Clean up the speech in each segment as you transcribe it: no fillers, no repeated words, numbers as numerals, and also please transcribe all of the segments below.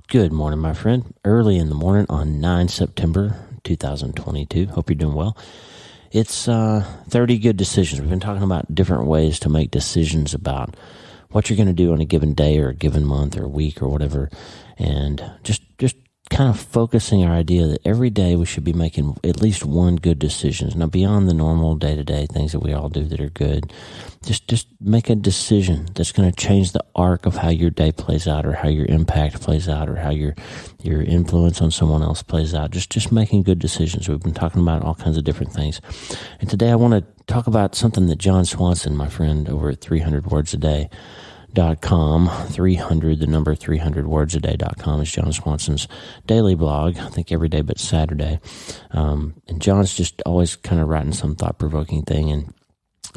Good morning, my friend. Early in the morning on 9 September 2022. Hope you're doing well. It's 30 good decisions. We've been talking about different ways to make decisions about what you're going to do on a given day or a given month or week or whatever. And just kind of focusing our idea that every day we should be making at least one good decision. Now, beyond the normal day-to-day things that we all do that are good, just make a decision that's going to change the arc of how your day plays out or how your impact plays out or how your influence on someone else plays out. Just making good decisions. We've been talking about all kinds of different things. And today I want to talk about something that John Swanson, my friend over at 300wordsaday.com, 300wordsaday.com is John Swanson's daily blog, I think every day but Saturday. And John's just always kind of writing some thought-provoking thing. And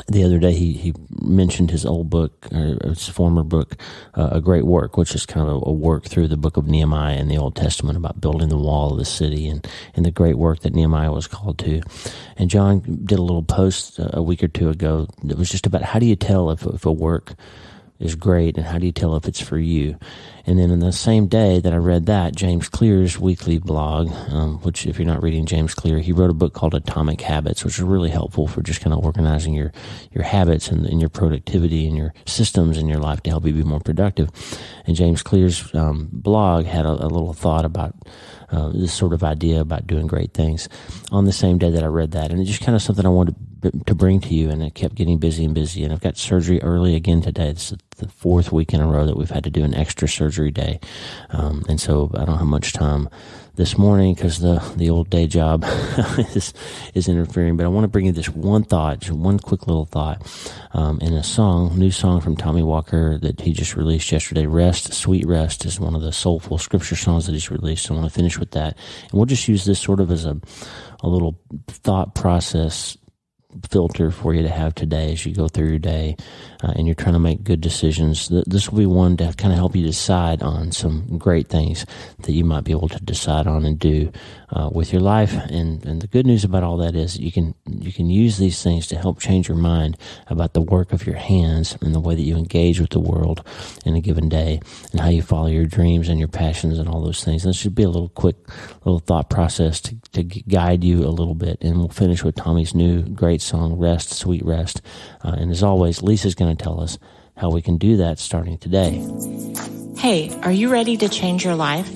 the other day he mentioned his old book, or his former book, A Great Work, which is kind of a work through the book of Nehemiah in the Old Testament about building the wall of the city and the great work that Nehemiah was called to. And John did a little post a week or two ago that was just about how do you tell if a work is great, and how do you tell if it's for you? And then in the same day that I read that, James Clear's weekly blog, which if you're not reading James Clear, he wrote a book called Atomic Habits, which is really helpful for just kind of organizing your habits and your productivity and your systems in your life to help you be more productive. And James Clear's blog had a little thought about this sort of idea about doing great things on the same day that I read that. And it's just kind of something I wanted to bring to you, and it kept getting busy and busy. And I've got surgery early again today. It's the fourth week in a row that we've had to do an extra surgery day. And so I don't have much time this morning because the old day job is interfering. But I want to bring you this one thought, just one quick little thought, in a new song from Tommy Walker that he just released yesterday. Rest, Sweet Rest is one of the soulful scripture songs that he's released. So I want to finish with that. And we'll just use this sort of as a little thought process filter for you to have today as you go through your day and you're trying to make good decisions. This will be one to kind of help you decide on some great things that you might be able to decide on and do with your life. And the good news about all that is you can use these things to help change your mind about the work of your hands and the way that you engage with the world in a given day and how you follow your dreams and your passions and all those things. And this should be a little quick little thought process to guide you a little bit. And we'll finish with Tommy's new great song, Rest, Sweet Rest. And as always, Lisa's going to tell us how we can do that starting today. Hey, are you ready to change your life?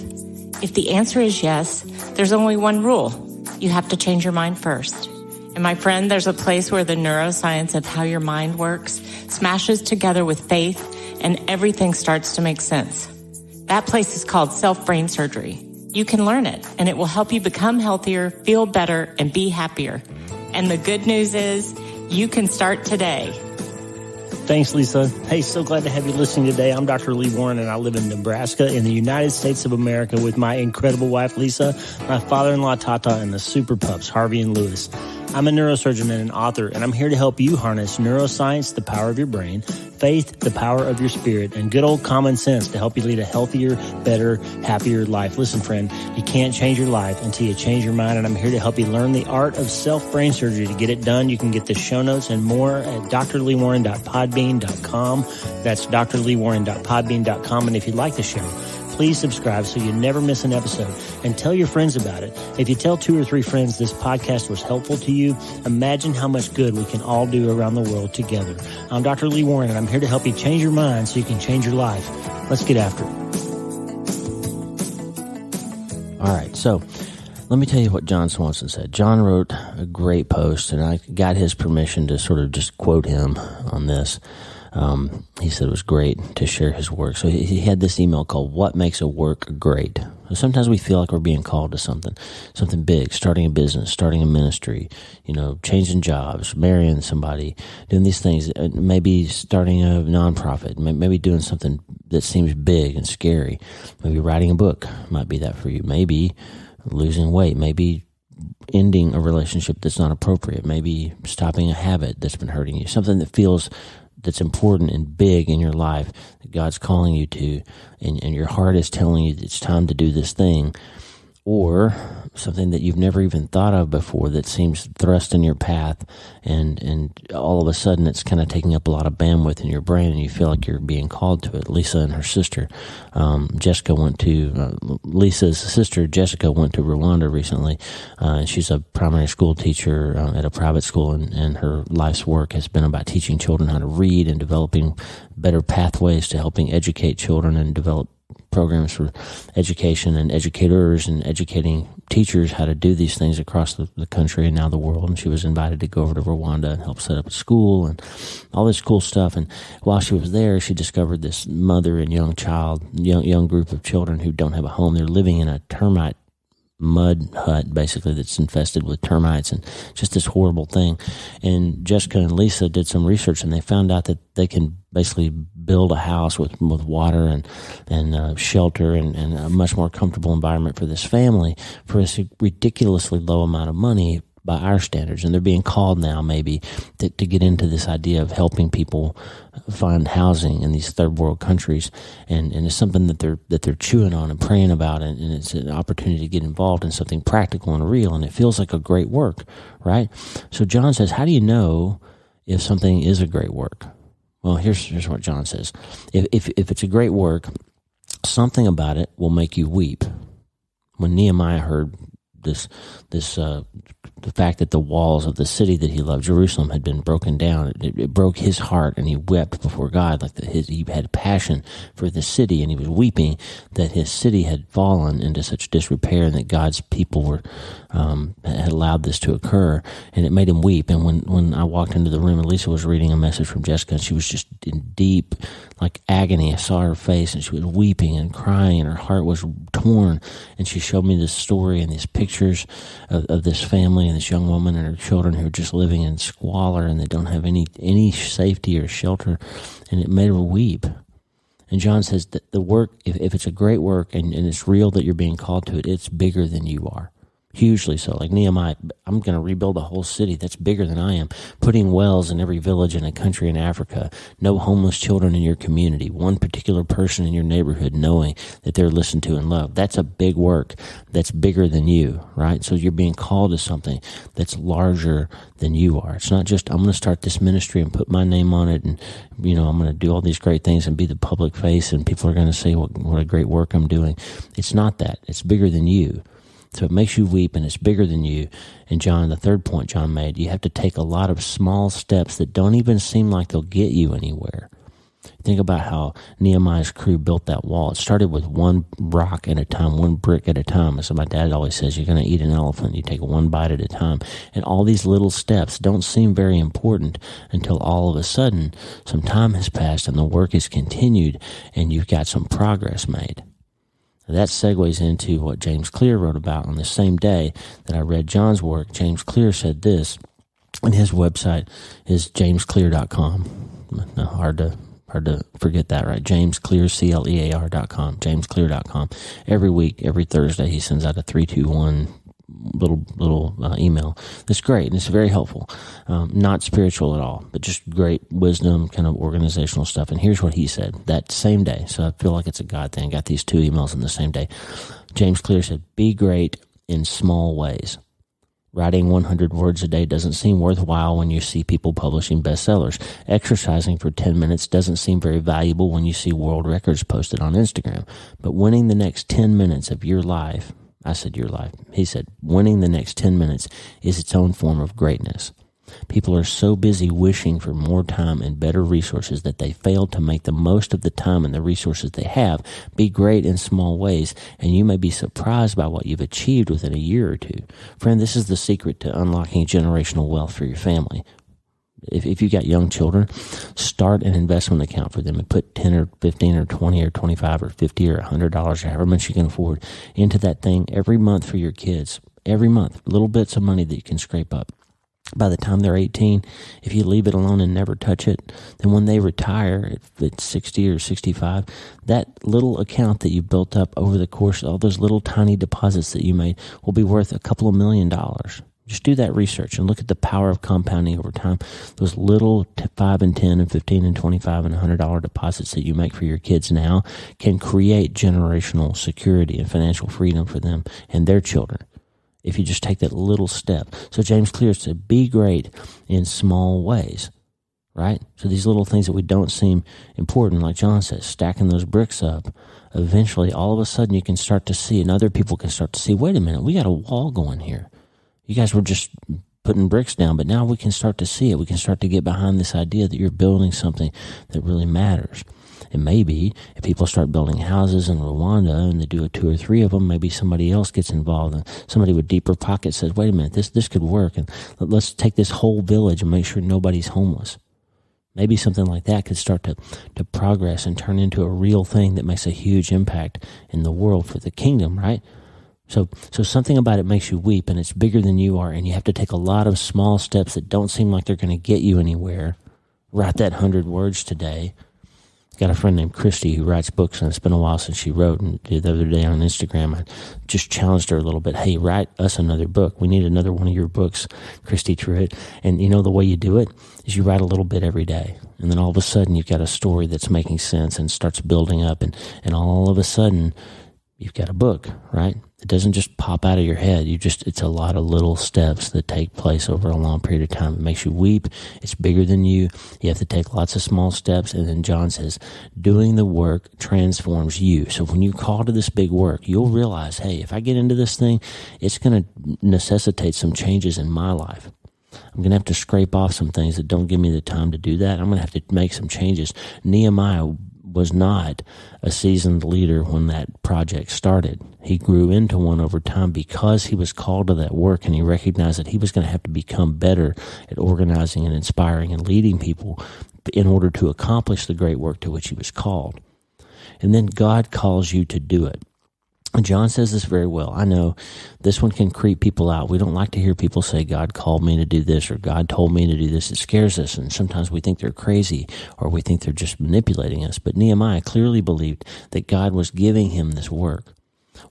If the answer is yes, there's only one rule. You have to change your mind first. And my friend, there's a place where the neuroscience of how your mind works smashes together with faith and everything starts to make sense. That place is called self-brain surgery. You can learn it, and it will help you become healthier, feel better, and be happier. And the good news is you can start today. Thanks, Lisa. Hey, so glad to have you listening today. I'm Dr. Lee Warren, and I live in Nebraska in the United States of America with my incredible wife, Lisa, my father-in-law, Tata, and the super pups, Harvey and Lewis. I'm a neurosurgeon and an author, and I'm here to help you harness neuroscience, the power of your brain, faith, the power of your spirit, and good old common sense to help you lead a healthier, better, happier life. Listen, friend, you can't change your life until you change your mind, and I'm here to help you learn the art of self-brain surgery. To get it done, you can get the show notes and more at drleewarren.podbean.com. That's drleewarren.podbean.com. And if you like the show, please subscribe so you never miss an episode, and tell your friends about it. If you tell 2 or 3 friends this podcast was helpful to you, imagine how much good we can all do around the world together. I'm Dr. Lee Warren, and I'm here to help you change your mind so you can change your life. Let's get after it. All right, so let me tell you what John Swanson said. John wrote a great post, and I got his permission to sort of just quote him on this. He said it was great to share his work. So he had this email called What Makes a Work Great? So sometimes we feel like we're being called to something big, starting a business, starting a ministry, changing jobs, marrying somebody, doing these things, maybe starting a nonprofit, maybe doing something that seems big and scary. Maybe writing a book might be that for you. Maybe losing weight, maybe ending a relationship that's not appropriate, maybe stopping a habit that's been hurting you, something that's important and big in your life that God's calling you to, and your heart is telling you it's time to do this thing. Or something that you've never even thought of before that seems thrust in your path, and all of a sudden it's kind of taking up a lot of bandwidth in your brain, and you feel like you're being called to it. Lisa and her sister, Lisa's sister, Jessica, went to Rwanda recently. She's a primary school teacher at a private school, and her life's work has been about teaching children how to read and developing better pathways to helping educate children and develop programs for education and educators and educating teachers how to do these things across the country and now the world. And she was invited to go over to Rwanda and help set up a school and all this cool stuff. And while she was there, she discovered this mother and young group of children who don't have a home. They're living in a termite mud hut, basically, that's infested with termites and just this horrible thing. And Jessica and Lisa did some research, and they found out that they can basically build a house with water and shelter and a much more comfortable environment for this family for a ridiculously low amount of money by our standards. And they're being called now maybe to get into this idea of helping people find housing in these third world countries, and it's something that they're chewing on and praying about, and it's an opportunity to get involved in something practical and real, and it feels like a great work, right? So John says, how do you know if something is a great work? Well, here's what John says. If it's a great work, something about it will make you weep. When Nehemiah heard the fact that the walls of the city that he loved, Jerusalem, had been broken down, it broke his heart, and he wept before God. He had passion for the city, and he was weeping that his city had fallen into such disrepair, and that God's people had allowed this to occur, and it made him weep. And when I walked into the room, and Lisa was reading a message from Jessica, and she was just in deep agony. I saw her face, and she was weeping and crying, and her heart was torn. And she showed me this story and these pictures of this family and this young woman and her children who are just living in squalor, and they don't have any safety or shelter, and it made her weep. And John says that the work, if it's a great work and it's real that you're being called to it, it's bigger than you are. Hugely so. Like Nehemiah, I'm going to rebuild a whole city. That's bigger than I am. Putting wells in every village in a country in Africa. No homeless children in your community. One particular person in your neighborhood knowing that they're listened to and loved. That's a big work. That's bigger than you, right? So you're being called to something that's larger than you are. It's not just, I'm going to start this ministry and put my name on it, and I'm going to do all these great things and be the public face, and people are going to say what a great work I'm doing. It's not that. It's bigger than you. So it makes you weep, and it's bigger than you. And John, the third point John made, you have to take a lot of small steps that don't even seem like they'll get you anywhere. Think about how Nehemiah's crew built that wall. It started with one rock at a time, one brick at a time. So my dad always says, you're going to eat an elephant. You take one bite at a time. And all these little steps don't seem very important until all of a sudden some time has passed and the work is continued and you've got some progress made. That segues into what James Clear wrote about on the same day that I read John's work. James Clear said this, and his website is jamesclear.com. No, hard to forget that, right? jamesclear.com, jamesclear.com. Every week, every Thursday, he sends out a 321 little email. It's great, and it's very helpful. Not spiritual at all, but just great wisdom, kind of organizational stuff. And here's what he said that same day. So I feel like it's a God thing. I got these two emails in the same day. James Clear said, be great in small ways. Writing 100 words a day doesn't seem worthwhile when you see people publishing bestsellers. Exercising for 10 minutes doesn't seem very valuable when you see world records posted on Instagram. But winning the next 10 minutes of your life, I said your life. He said, winning the next 10 minutes is its own form of greatness. People are so busy wishing for more time and better resources that they fail to make the most of the time and the resources they have. Be great in small ways, and you may be surprised by what you've achieved within a year or two. Friend, this is the secret to unlocking generational wealth for your family. If you got young children, start an investment account for them and put 10 or 15 or 20 or 25 or 50 or $100 or however much you can afford into that thing every month for your kids. Every month, little bits of money that you can scrape up. By the time they're 18, if you leave it alone and never touch it, then when they retire at 60 or 65, that little account that you built up over the course of all those little tiny deposits that you made will be worth a couple of $1 million. Just do that research and look at the power of compounding over time. Those little 5 and 10 and 15 and 25 and $100 deposits that you make for your kids now can create generational security and financial freedom for them and their children. if you just take that little step. So James clears to be great in small ways, right? So these little things that we don't seem important, like John says, stacking those bricks up, eventually all of a sudden you can start to see, and other people can start to see, wait a minute, we got a wall going here. You guys were just putting bricks down, but now we can start to see it. We can start to get behind this idea that you're building something that really matters. And maybe if people start building houses in Rwanda and they do 2 or 3 of them, maybe somebody else gets involved, and somebody with deeper pockets says, wait a minute, this could work, and let's take this whole village and make sure nobody's homeless. Maybe something like that could start to progress and turn into a real thing that makes a huge impact in the world for the kingdom, right? So something about it makes you weep, and it's bigger than you are, and you have to take a lot of small steps that don't seem like they're going to get you anywhere. Write that 100 words today. Got a friend named Christy who writes books, and it's been a while since she wrote. And the other day on Instagram, I just challenged her a little bit. Hey, write us another book. We need another one of your books, Christy Truitt. And you know the way you do it is you write a little bit every day. And then all of a sudden you've got a story that's making sense and starts building up. And all of a sudden you've got a book, right? It doesn't just pop out of your head. It's a lot of little steps that take place over a long period of time. It makes you weep. It's bigger than you. You have to take lots of small steps. And then John says, doing the work transforms you. So when you call to this big work, you'll realize, hey, if I get into this thing, it's going to necessitate some changes in my life. I'm going to have to scrape off some things that don't give me the time to do that. I'm going to have to make some changes. Nehemiah was not a seasoned leader when that project started. He grew into one over time because he was called to that work, and he recognized that he was going to have to become better at organizing and inspiring and leading people in order to accomplish the great work to which he was called. And then God calls you to do it. And John says this very well. I know this one can creep people out. We don't like to hear people say, God called me to do this, or God told me to do this. It scares us, and sometimes we think they're crazy, or we think they're just manipulating us. But Nehemiah clearly believed that God was giving him this work.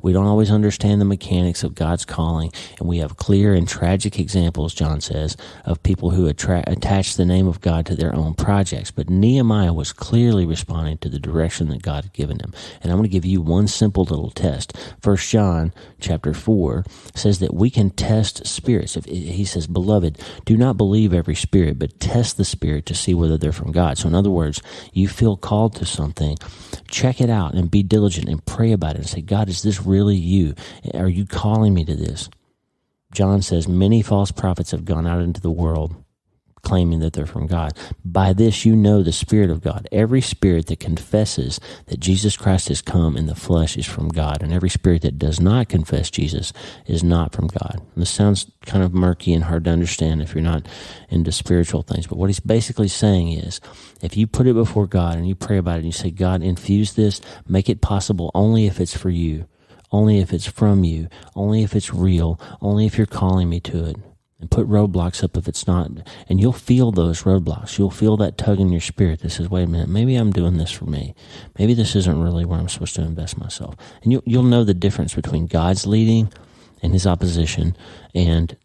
We don't always understand the mechanics of God's calling, and we have clear and tragic examples, John says, of people who attach the name of God to their own projects. But Nehemiah was clearly responding to the direction that God had given him. And I'm going to give you one simple little test. 1 John chapter 4 says that we can test spirits. He says, beloved, do not believe every spirit, but test the spirit to see whether they're from God. So in other words, you feel called to something, check it out and be diligent and pray about it and say, God, is this really you? Are you calling me to this? John says many false prophets have gone out into the world claiming that they're from God. By this you know the Spirit of God. Every spirit that confesses that Jesus Christ has come in the flesh is from God, and every spirit that does not confess Jesus is not from God. And this sounds kind of murky and hard to understand if you're not into spiritual things, but what he's basically saying is, if you put it before God and you pray about it and you say, God, infuse this, make it possible only if it's for you, only if it's from you, only if it's real, only if you're calling me to it. And put roadblocks up if it's not. And you'll feel those roadblocks. You'll feel that tug in your spirit that says, wait a minute, maybe I'm doing this for me. Maybe this isn't really where I'm supposed to invest myself. And you'll know the difference between God's leading and his opposition and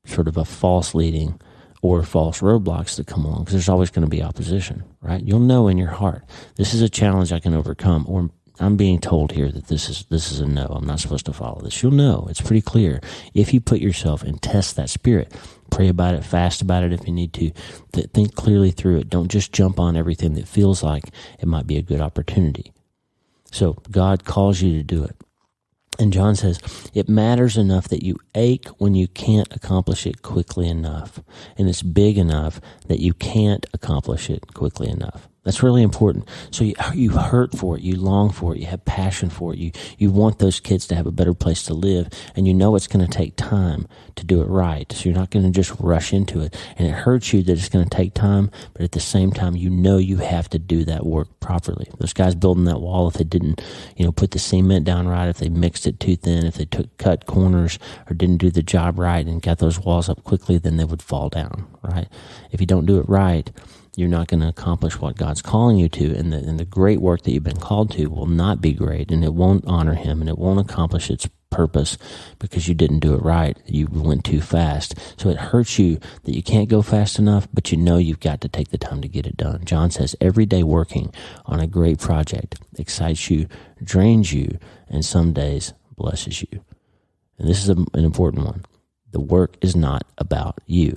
sort of a false leading or false roadblocks that come along, because there's always going to be opposition, right? You'll know in your heart, this is a challenge I can overcome, or I'm being told here that this is a no. I'm not supposed to follow this. You'll know. It's pretty clear. If you put yourself and test that spirit, pray about it, fast about it if you need to, think clearly through it. Don't just jump on everything that feels like it might be a good opportunity. So God calls you to do it. And John says, it matters enough that you ache when you can't accomplish it quickly enough. And it's big enough that you can't accomplish it quickly enough. That's really important. So you hurt for it, you long for it, you have passion for it, you want those kids to have a better place to live, and you know it's going to take time to do it right. So you're not going to just rush into it. And it hurts you that it's going to take time, but at the same time, you know you have to do that work properly. Those guys building that wall, if they didn't, put the cement down right, if they mixed it too thin, if they cut corners or didn't do the job right and got those walls up quickly, then they would fall down, right? If you don't do it right, you're not going to accomplish what God's calling you to, and the great work that you've been called to will not be great, and it won't honor him, and it won't accomplish its purpose because you didn't do it right. You went too fast. So it hurts you that you can't go fast enough, but you know you've got to take the time to get it done. John says every day working on a great project excites you, drains you, and some days blesses you. And this is an important one. The work is not about you.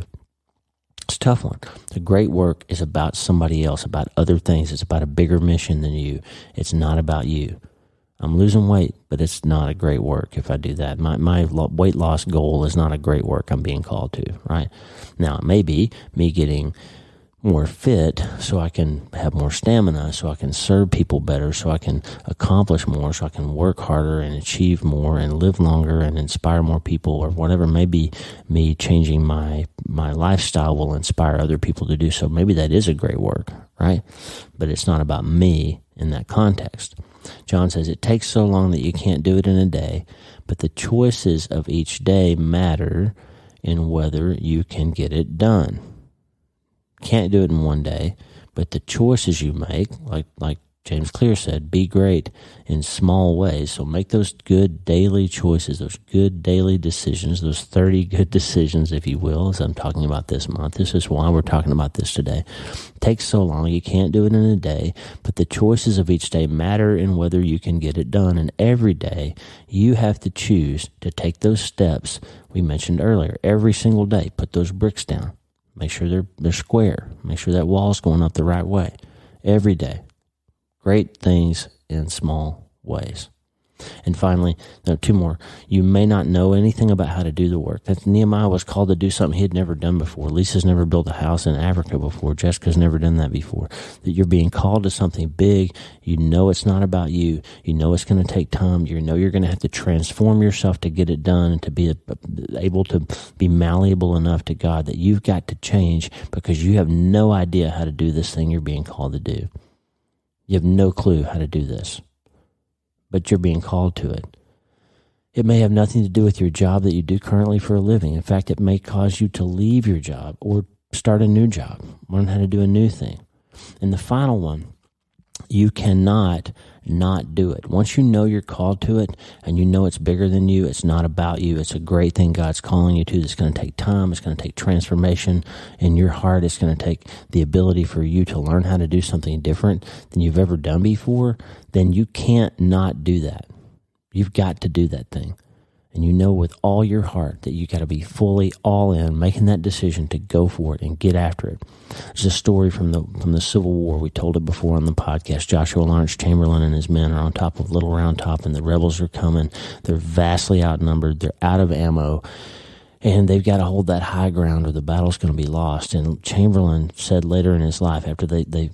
It's a tough one. The great work is about somebody else, about other things. It's about a bigger mission than you. It's not about you. I'm losing weight, but it's not a great work if I do that. My weight loss goal is not a great work I'm being called to, right? Now, it may be me getting more fit so I can have more stamina, so I can serve people better, so I can accomplish more, so I can work harder and achieve more and live longer and inspire more people, or whatever. Maybe me changing my lifestyle will inspire other people to do so. Maybe that is a great work, right? But it's not about me in that context. John says, it takes so long that you can't do it in a day, but the choices of each day matter in whether you can get it done. Can't do it in one day, but the choices you make, like James Clear said, be great in small ways. So make those good daily choices, those good daily decisions, those 30 good decisions, if you will, as I'm talking about this month. This is why we're talking about this today. It takes so long, you can't do it in a day, but the choices of each day matter in whether you can get it done. And every day, you have to choose to take those steps we mentioned earlier. Every single day, put those bricks down. Make sure they're square. Make sure that wall's going up the right way. Every day. Great things in small ways. And finally, there are two more. You may not know anything about how to do the work. Nehemiah was called to do something he had never done before. Lisa's never built a house in Africa before. Jessica's never done that before. That you're being called to something big. You know it's not about you. You know it's going to take time. You know you're going to have to transform yourself to get it done and to be able to be malleable enough to God that you've got to change because you have no idea how to do this thing you're being called to do. You have no clue how to do this, but you're being called to it. It may have nothing to do with your job that you do currently for a living. In fact, it may cause you to leave your job or start a new job, learn how to do a new thing. And the final one, you cannot not do it. Once you know you're called to it and you know it's bigger than you, it's not about you, it's a great thing God's calling you to. It's going to take time. It's going to take transformation in your heart. It's going to take the ability for you to learn how to do something different than you've ever done before. Then you can't not do that. You've got to do that thing. And you know with all your heart that you got to be fully all in, making that decision to go for it and get after it. There's a story from the Civil War. We told it before on the podcast. Joshua Lawrence Chamberlain and his men are on top of Little Round Top, and the rebels are coming. They're vastly outnumbered. They're out of ammo. And they've got to hold that high ground or the battle's going to be lost. And Chamberlain said later in his life, after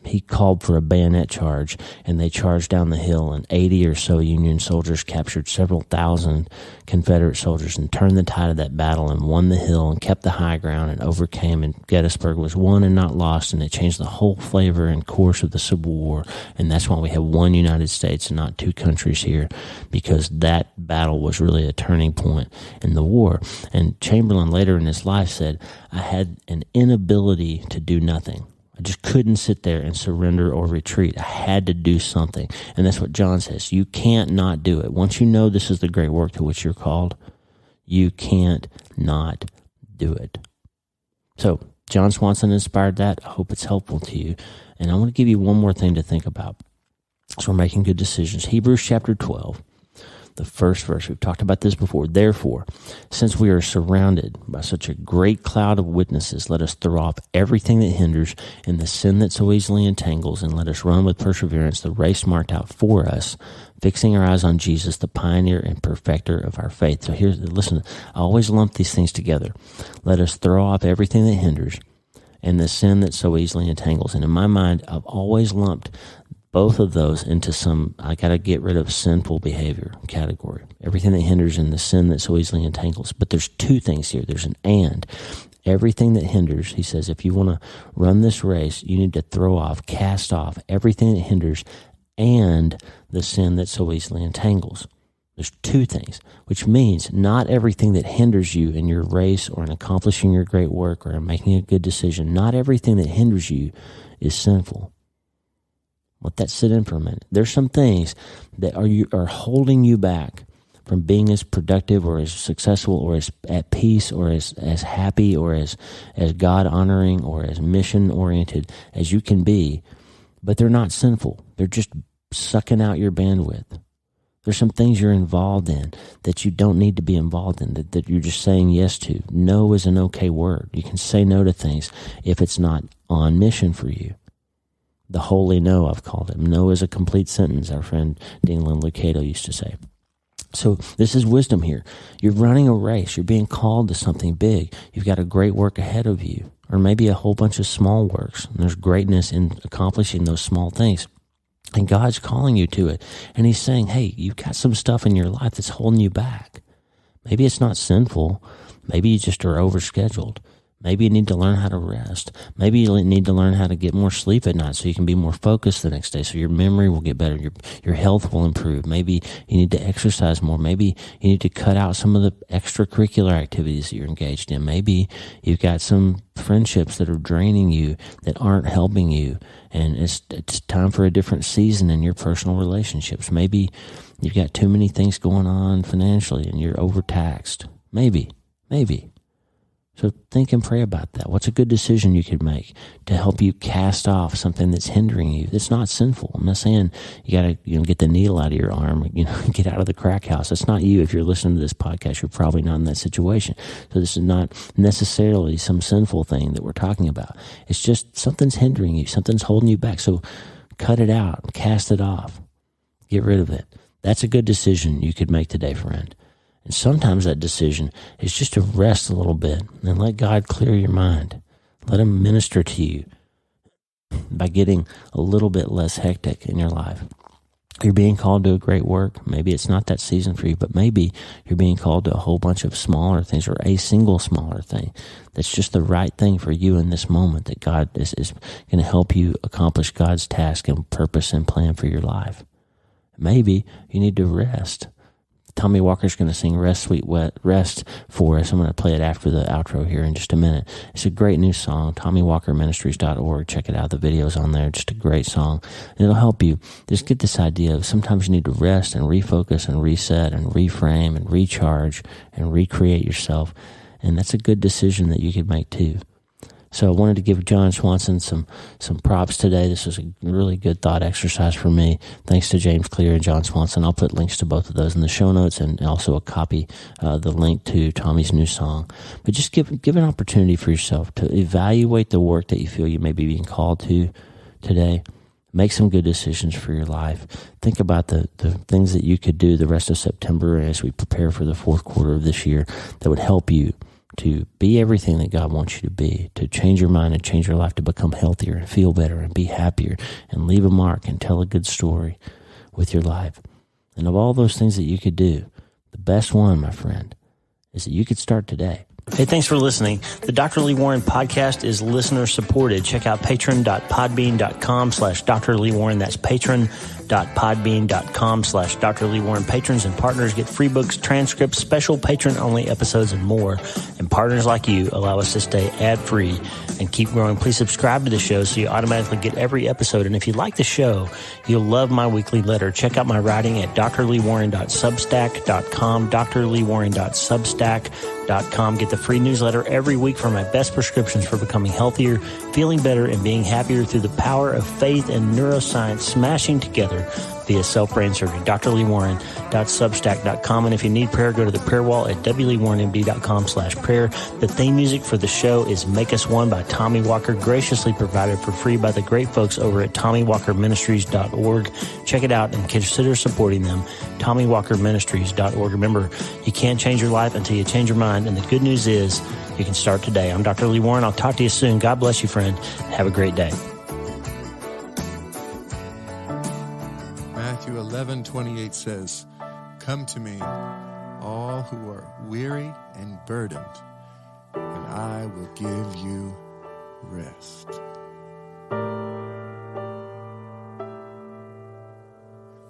he called for a bayonet charge, and they charged down the hill, and 80 or so Union soldiers captured several thousand Confederate soldiers and turned the tide of that battle and won the hill and kept the high ground and overcame. And Gettysburg was won and not lost, and it changed the whole flavor and course of the Civil War. And that's why we have one United States and not two countries here, because that battle was really a turning point in the war. And Chamberlain later in his life said, I had an inability to do nothing. I just couldn't sit there and surrender or retreat. I had to do something. And that's what John says. You can't not do it. Once you know this is the great work to which you're called, you can't not do it. So John Swanson inspired that. I hope it's helpful to you. And I want to give you one more thing to think about. So we're making good decisions. Hebrews chapter 12. The first verse, we've talked about this before. Therefore, since we are surrounded by such a great cloud of witnesses, let us throw off everything that hinders and the sin that so easily entangles, and let us run with perseverance the race marked out for us, fixing our eyes on Jesus, the pioneer and perfecter of our faith. So listen, I always lump these things together. Let us throw off everything that hinders and the sin that so easily entangles. And in my mind, I've always lumped both of those into I got to get rid of sinful behavior category. Everything that hinders and the sin that so easily entangles. But there's two things here. There's an and. Everything that hinders, he says, if you want to run this race, you need to throw off, cast off everything that hinders and the sin that so easily entangles. There's two things, which means not everything that hinders you in your race or in accomplishing your great work or in making a good decision, not everything that hinders you is sinful. Let that sit in for a minute. There's some things that are holding you back from being as productive or as successful or as at peace or as happy or as God-honoring or as mission-oriented as you can be, but they're not sinful. They're just sucking out your bandwidth. There's some things you're involved in that you don't need to be involved in, that you're just saying yes to. No is an okay word. You can say no to things if it's not on mission for you. The holy no, I've called it. No is a complete sentence, our friend Dinglin Lucado used to say. So this is wisdom here. You're running a race. You're being called to something big. You've got a great work ahead of you, or maybe a whole bunch of small works. And there's greatness in accomplishing those small things. And God's calling you to it. And he's saying, hey, you've got some stuff in your life that's holding you back. Maybe it's not sinful. Maybe you just are overscheduled. Maybe you need to learn how to rest. Maybe you need to learn how to get more sleep at night so you can be more focused the next day, so your memory will get better, your health will improve. Maybe you need to exercise more. Maybe you need to cut out some of the extracurricular activities that you're engaged in. Maybe you've got some friendships that are draining you, that aren't helping you, and it's time for a different season in your personal relationships. Maybe you've got too many things going on financially and you're overtaxed. Maybe. So think and pray about that. What's a good decision you could make to help you cast off something that's hindering you? That's not sinful. I'm not saying you got to get the needle out of your arm, get out of the crack house. That's not you. If you're listening to this podcast, you're probably not in that situation. So this is not necessarily some sinful thing that we're talking about. It's just something's hindering you. Something's holding you back. So cut it out. Cast it off. Get rid of it. That's a good decision you could make today, friend. And sometimes that decision is just to rest a little bit and let God clear your mind. Let him minister to you by getting a little bit less hectic in your life. You're being called to a great work. Maybe it's not that season for you, but maybe you're being called to a whole bunch of smaller things, or a single smaller thing that's just the right thing for you in this moment, that God is going to help you accomplish God's task and purpose and plan for your life. Maybe you need to rest. Tommy Walker's going to sing Rest, Sweet Wet Rest for us. I'm going to play it after the outro here in just a minute. It's a great new song, TommyWalkerMinistries.org. Check it out. The video's on there. Just a great song. And it'll help you just get this idea of sometimes you need to rest and refocus and reset and reframe and recharge and recreate yourself. And that's a good decision that you could make too. So I wanted to give John Swanson some props today. This was a really good thought exercise for me. Thanks to James Clear and John Swanson. I'll put links to both of those in the show notes, and also a copy, the link to Tommy's new song. But just give an opportunity for yourself to evaluate the work that you feel you may be being called to today. Make some good decisions for your life. Think about the things that you could do the rest of September as we prepare for the fourth quarter of this year that would help you to be everything that God wants you to be, to change your mind and change your life, to become healthier and feel better and be happier and leave a mark and tell a good story with your life. And of all those things that you could do, the best one, my friend, is that you could start today. Hey, thanks for listening. The Dr. Lee Warren podcast is listener supported. Check out patron.podbean.com/Dr. Lee Warren. That's patron.podbean.com/Dr. Lee Warren. Patrons and partners get free books, transcripts, special patron-only episodes, and more. And partners like you allow us to stay ad-free and keep growing. Please subscribe to the show so you automatically get every episode. And if you like the show, you'll love my weekly letter. Check out my writing at drleewarren.substack.com, drleewarren.substack.com. Get the free newsletter every week for my best prescriptions for becoming healthier, feeling better, and being happier through the power of faith and neuroscience smashing together via self-brain surgery. drleewarren.substack.com. And if you need prayer, go to the prayer wall at wleewarrenmd.com/prayer. The theme music for the show is Make Us One by Tommy Walker, graciously provided for free by the great folks over at TommyWalkerMinistries.org. Check it out and consider supporting them. TommyWalkerMinistries.org. Remember, you can't change your life until you change your mind, and the good news is you can start today. I'm Dr. Lee Warren. I'll talk to you soon. God bless you, friend. Have a great day. Matthew 11:28 says, "Come to me, all who are weary and burdened, and I will give you rest."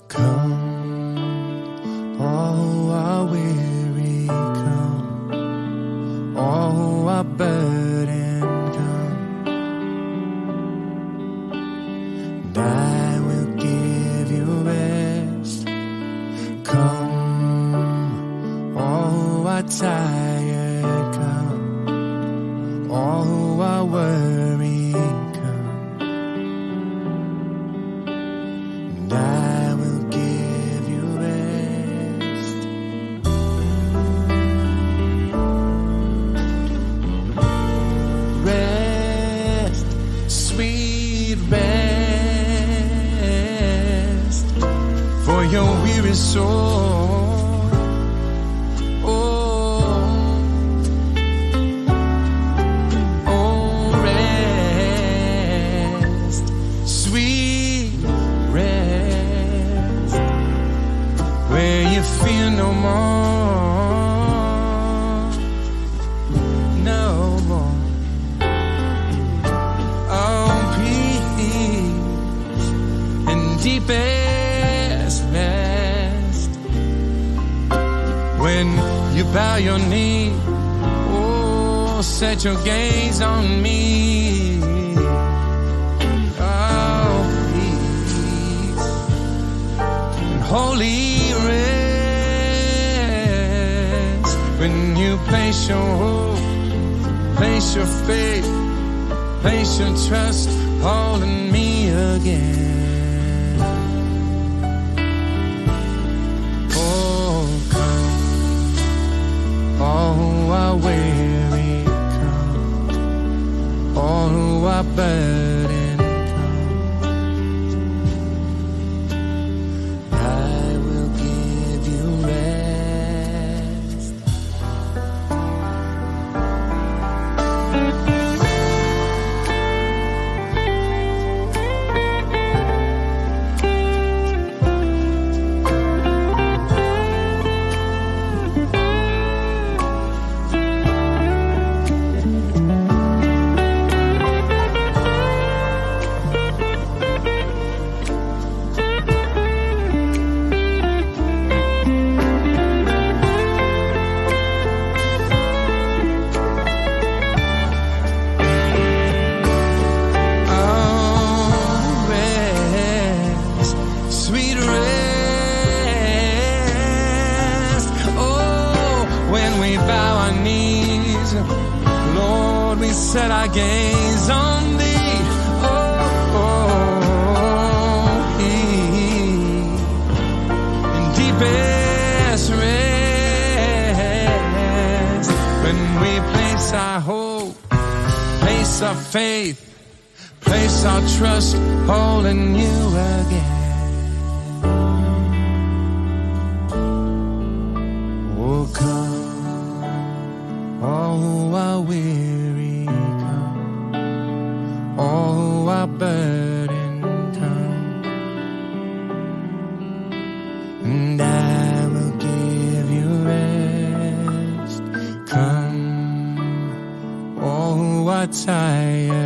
Come, all who are weary, come, all who are burdened, come, and I will give you rest. Come, all who are tired, come, all who are worried, for your weary soul. Fear no more, no more. Oh, peace and deepest rest. When you bow your knee, oh, set your gaze on me. Oh, peace and holy rest. When you place your hope, place your faith, place your trust all in me again. Oh, come, all who are weary, come, all who are burdened, come. I will give you rest. Set our gaze on thee, in deepest rest. When we place our hope, place our faith, place our trust all in you again. Oh, come, all who are weary, all who are burdened, come, and I will give you rest. Come, all who are tired,